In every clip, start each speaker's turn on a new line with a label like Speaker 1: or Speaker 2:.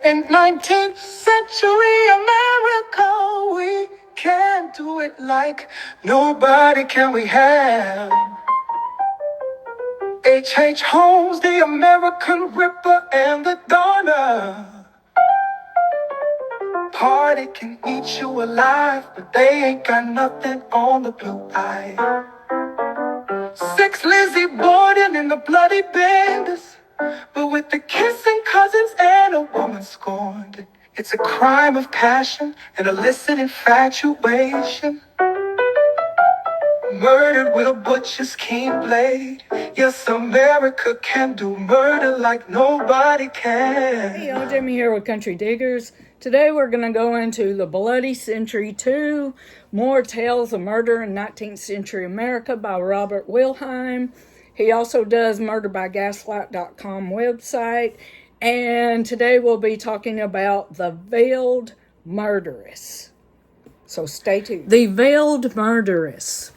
Speaker 1: In 19th century America, we can't do it like nobody can we have. H. Holmes, the American Ripper and the Donner. Party can eat you alive, but they ain't got nothing on the blue eye. 6 Lizzie Borden in the bloody benders, but with the kissing cousins and a woman scorned. It's a crime of passion and illicit infatuation. Murdered with a butcher's keen blade. Yes, America can do murder like nobody can.
Speaker 2: Hey y'all, Jamie here with Country Diggers. Today we're going to go into The Bloody Century 2, More Tales of Murder in 19th Century America by Robert Wilhelm. He also does murderbygaslight.com website. And today we'll be talking about The Veiled Murderess. So stay tuned. The Veiled Murderess.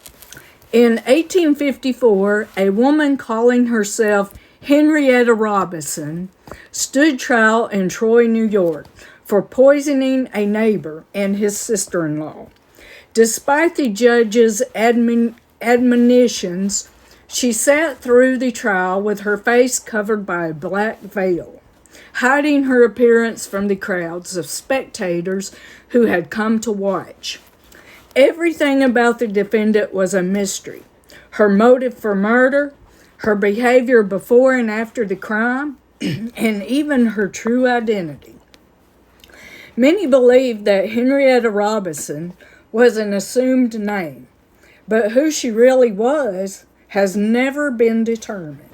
Speaker 2: In 1854, a woman calling herself Henrietta Robinson stood trial in Troy, New York, for poisoning a neighbor and his sister-in-law. Despite the judge's admonitions, she sat through the trial with her face covered by a black veil, hiding her appearance from the crowds of spectators who had come to watch. Everything about the defendant was a mystery. Her motive for murder, her behavior before and after the crime, and even her true identity. Many believed that Henrietta Robinson was an assumed name, but who she really was has never been determined.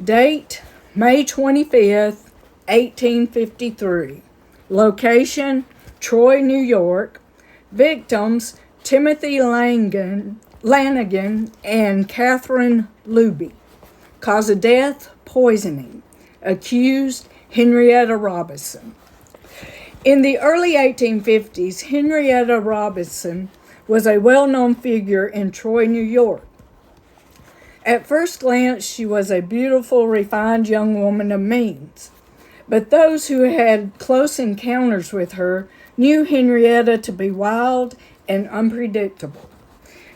Speaker 2: Date, May 25th, 1853. Location, Troy, New York. Victims, Timothy Lanagan and Catherine Lubee. Cause of death, poisoning. Accused, Henrietta Robinson. In the early 1850s, Henrietta Robinson was a well-known figure in Troy, New York. At first glance, she was a beautiful, refined young woman of means. But those who had close encounters with her knew Henrietta to be wild and unpredictable.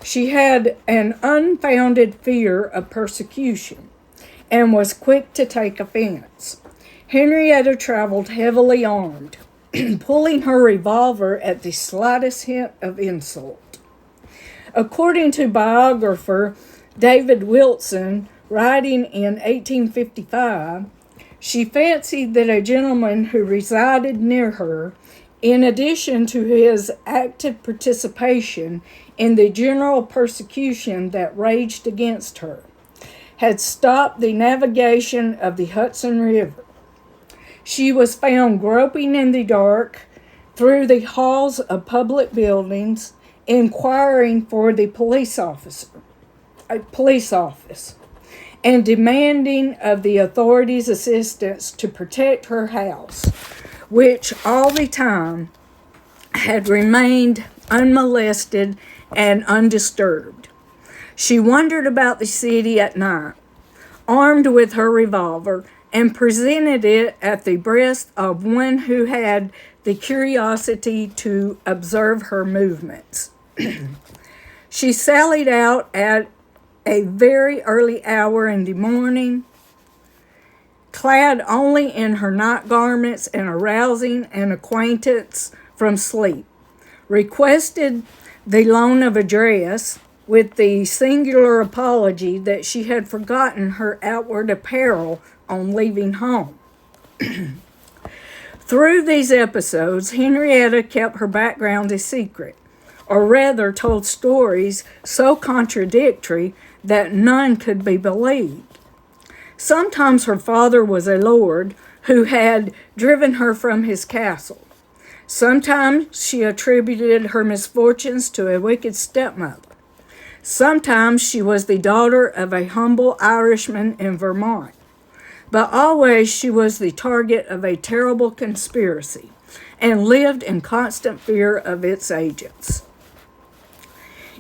Speaker 2: She had an unfounded fear of persecution and was quick to take offense. Henrietta traveled heavily armed, pulling her revolver at the slightest hint of insult. According to biographer David Wilson, writing in 1855, she fancied that a gentleman who resided near her, in addition to his active participation in the general persecution that raged against her, had stopped the navigation of the Hudson River. She was found groping in the dark through the halls of public buildings, inquiring for the police office, and demanding of the authorities' assistance to protect her house, which all the time had remained unmolested and undisturbed. She wandered about the city at night, armed with her revolver, and presented it at the breast of one who had the curiosity to observe her movements. She sallied out at a very early hour in the morning, clad only in her night garments and arousing an acquaintance from sleep, requested the loan of a dress with the singular apology that she had forgotten her outward apparel on leaving home. Through these episodes, Henrietta kept her background a secret, or rather told stories so contradictory that none could be believed. Sometimes her father was a lord who had driven her from his castle. Sometimes she attributed her misfortunes to a wicked stepmother. Sometimes she was the daughter of a humble Irishman in Vermont. But always she was the target of a terrible conspiracy and lived in constant fear of its agents.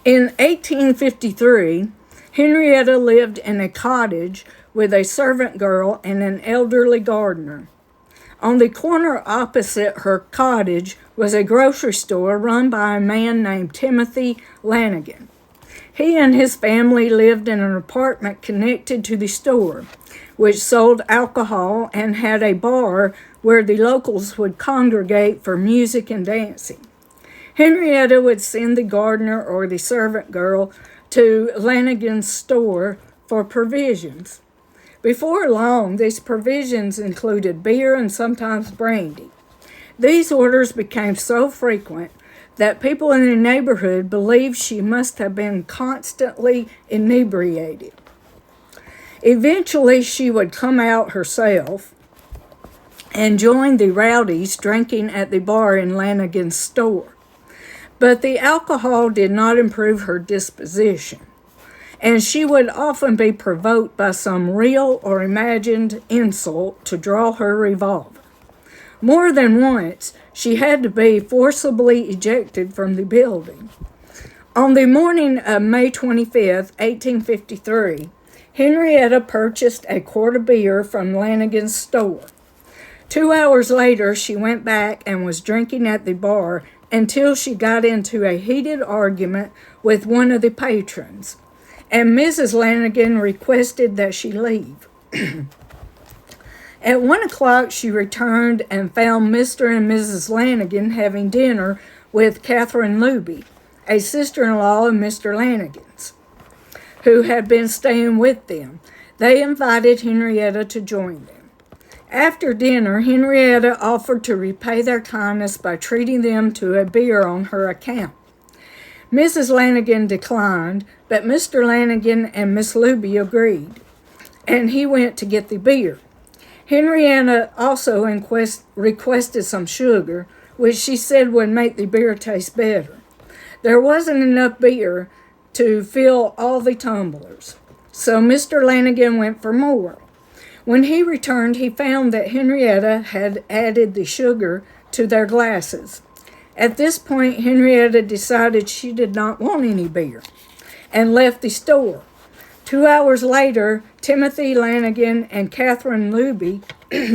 Speaker 2: In 1853, Henrietta lived in a cottage with a servant girl and an elderly gardener. On the corner opposite her cottage was a grocery store run by a man named Timothy Lanagan. He and his family lived in an apartment connected to the store, which sold alcohol and had a bar where the locals would congregate for music and dancing. Henrietta would send the gardener or the servant girl to Lanagan's store for provisions. Before long, these provisions included beer and sometimes brandy. These orders became so frequent that people in the neighborhood believed she must have been constantly inebriated. Eventually, she would come out herself and join the rowdies drinking at the bar in Lanagan's store. But the alcohol did not improve her disposition, and she would often be provoked by some real or imagined insult to draw her revolver. More than once, she had to be forcibly ejected from the building. On the morning of May 25, 1853, Henrietta purchased a quart of beer from Lanagan's store. 2 hours later, she went back and was drinking at the bar until she got into a heated argument with one of the patrons, and Mrs. Lanagan requested that she leave. At 1 o'clock, she returned and found Mr. and Mrs. Lanagan having dinner with Catherine Lubee, a sister-in-law of Mr. Lanagan's, who had been staying with them. They invited Henrietta to join them. After dinner, Henrietta offered to repay their kindness by treating them to a beer on her account. Mrs. Lanagan declined, but Mr. Lanagan and Miss Lubee agreed, and he went to get the beer. Henrietta also requested some sugar, which she said would make the beer taste better. There wasn't enough beer to fill all the tumblers, so Mr. Lanagan went for more. When he returned, he found that Henrietta had added the sugar to their glasses. At this point, Henrietta decided she did not want any beer and left the store. 2 hours later, Timothy Lanagan and Catherine Lubee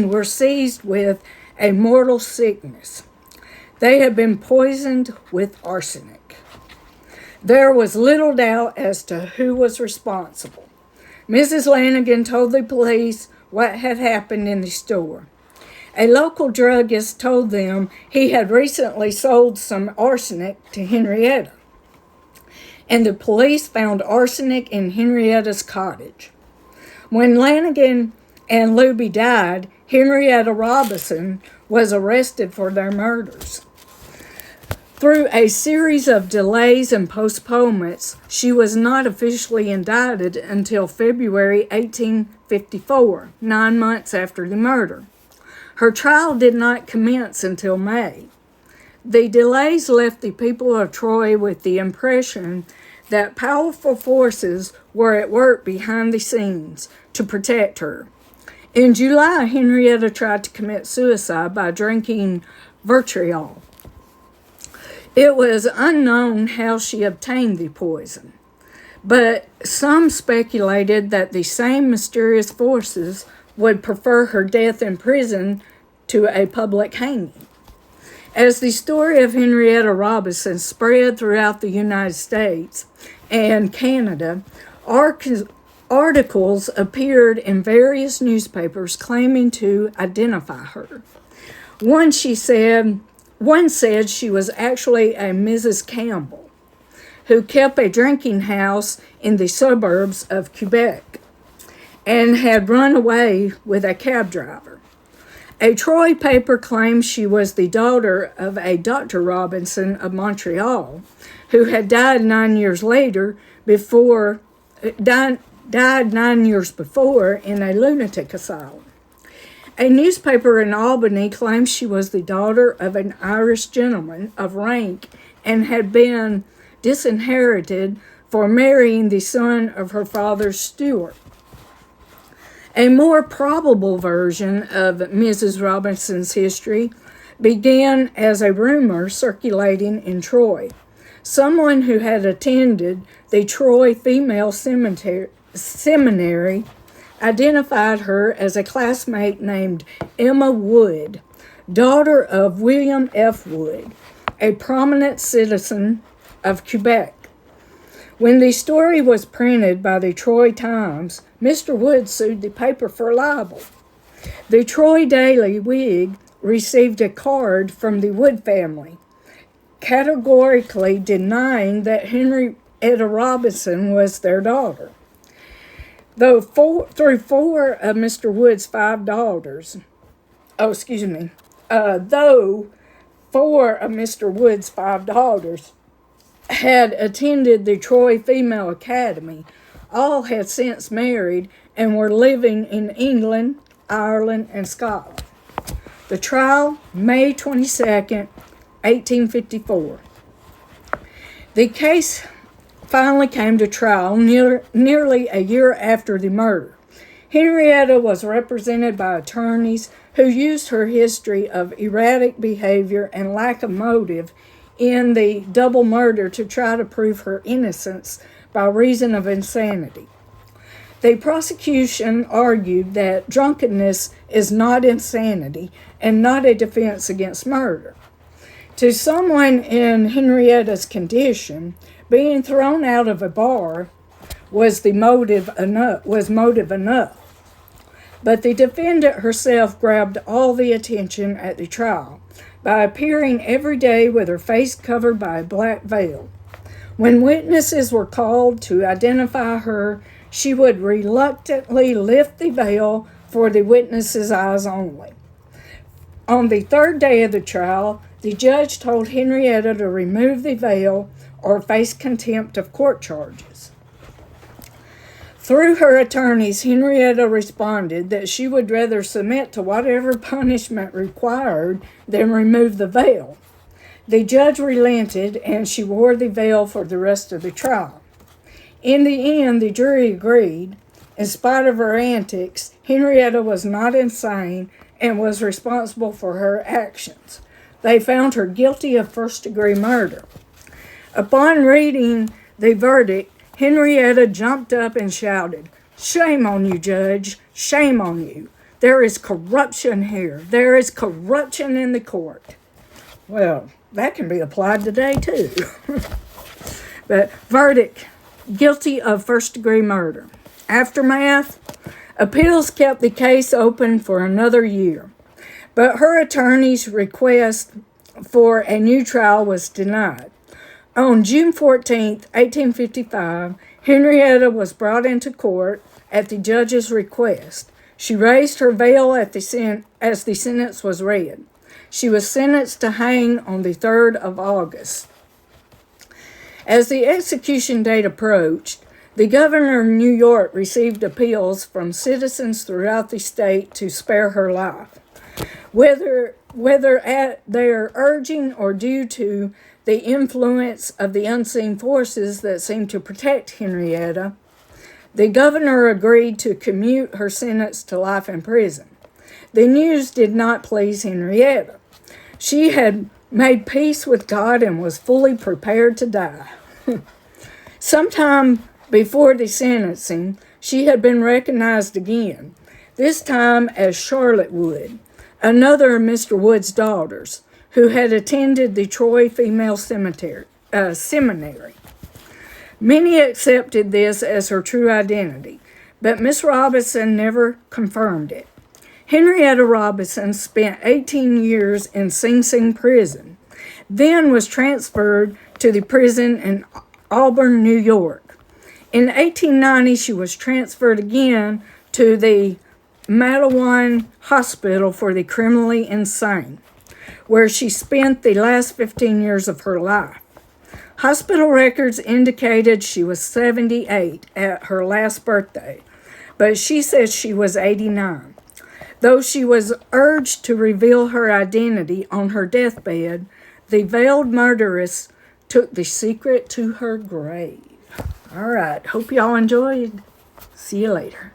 Speaker 2: were seized with a mortal sickness. They had been poisoned with arsenic. There was little doubt as to who was responsible. Mrs. Lanagan told the police what had happened in the store. A local druggist told them he had recently sold some arsenic to Henrietta, and the police found arsenic in Henrietta's cottage. When Lanagan and Lubee died, Henrietta Robinson was arrested for their murders. Through a series of delays and postponements, she was not officially indicted until February 1854, 9 months after the murder. Her trial did not commence until May. The delays left the people of Troy with the impression that powerful forces were at work behind the scenes to protect her. In July, Henrietta tried to commit suicide by drinking vitriol. It was unknown how she obtained the poison, but some speculated that the same mysterious forces would prefer her death in prison to a public hanging. As the story of Henrietta Robinson spread throughout the United States and Canada, articles appeared in various newspapers claiming to identify her. One said she was actually a Mrs. Campbell, who kept a drinking house in the suburbs of Quebec and had run away with a cab driver. A Troy paper claimed she was the daughter of a Dr. Robinson of Montreal, who had died 9 years before in a lunatic asylum. A newspaper in Albany claimed she was the daughter of an Irish gentleman of rank and had been disinherited for marrying the son of her father's steward. A more probable version of Mrs. Robinson's history began as a rumor circulating in Troy. Someone who had attended the Troy Female Seminary identified her as a classmate named Emma Wood, daughter of William F. Wood, a prominent citizen of Quebec. When the story was printed by the Troy Times, Mr. Wood sued the paper for libel. The Troy Daily Whig received a card from the Wood family, categorically denying that Henrietta Robinson was their daughter. Though through four of Mr. Wood's five daughters, though four of Mr. Wood's five daughters had attended the Troy Female Academy, all had since married and were living in England, Ireland, and Scotland. The trial, May 22nd, 1854. The case finally came to trial nearly a year after the murder. Henrietta was represented by attorneys who used her history of erratic behavior and lack of motive in the double murder to try to prove her innocence by reason of insanity. The prosecution argued that drunkenness is not insanity and not a defense against murder. To someone in Henrietta's condition, being thrown out of a bar was motive enough. But the defendant herself grabbed all the attention at the trial by appearing every day with her face covered by a black veil. When witnesses were called to identify her, she would reluctantly lift the veil for the witnesses' eyes only. On the third day of the trial, the judge told Henrietta to remove the veil or face contempt of court charges. Through her attorneys, Henrietta responded that she would rather submit to whatever punishment required than remove the veil. The judge relented, and she wore the veil for the rest of the trial. In the end, the jury agreed. In spite of her antics, Henrietta was not insane and was responsible for her actions. They found her guilty of first-degree murder. Upon reading the verdict, Henrietta jumped up and shouted, "Shame on you, Judge! Shame on you! There is corruption here. There is corruption in the court." Well, that can be applied today, too. But verdict, guilty of first-degree murder. Aftermath, appeals kept the case open for another year. But her attorney's request for a new trial was denied. On June 14, 1855, Henrietta was brought into court at the judge's request. She raised her veil as the sentence was read. She was sentenced to hang on the 3rd of August. As the execution date approached, the governor of New York received appeals from citizens throughout the state to spare her life. Whether at their urging or due to the influence of the unseen forces that seemed to protect Henrietta, the governor agreed to commute her sentence to life in prison. The news did not please Henrietta. She had made peace with God and was fully prepared to die. Sometime before the sentencing, she had been recognized again, this time as Charlotte Wood, another of Mr. Wood's daughters, who had attended the Troy Female Seminary. Many accepted this as her true identity, but Miss Robinson never confirmed it. Henrietta Robinson spent 18 years in Sing Sing prison, then was transferred to the prison in Auburn, New York. In 1890, she was transferred again to the Matawan Hospital for the Criminally Insane, where she spent the last 15 years of her life. Hospital records indicated she was 78 at her last birthday, but she says she was 89. Though she was urged to reveal her identity on her deathbed, the Veiled Murderess took the secret to her grave. All right, hope y'all enjoyed. See you later.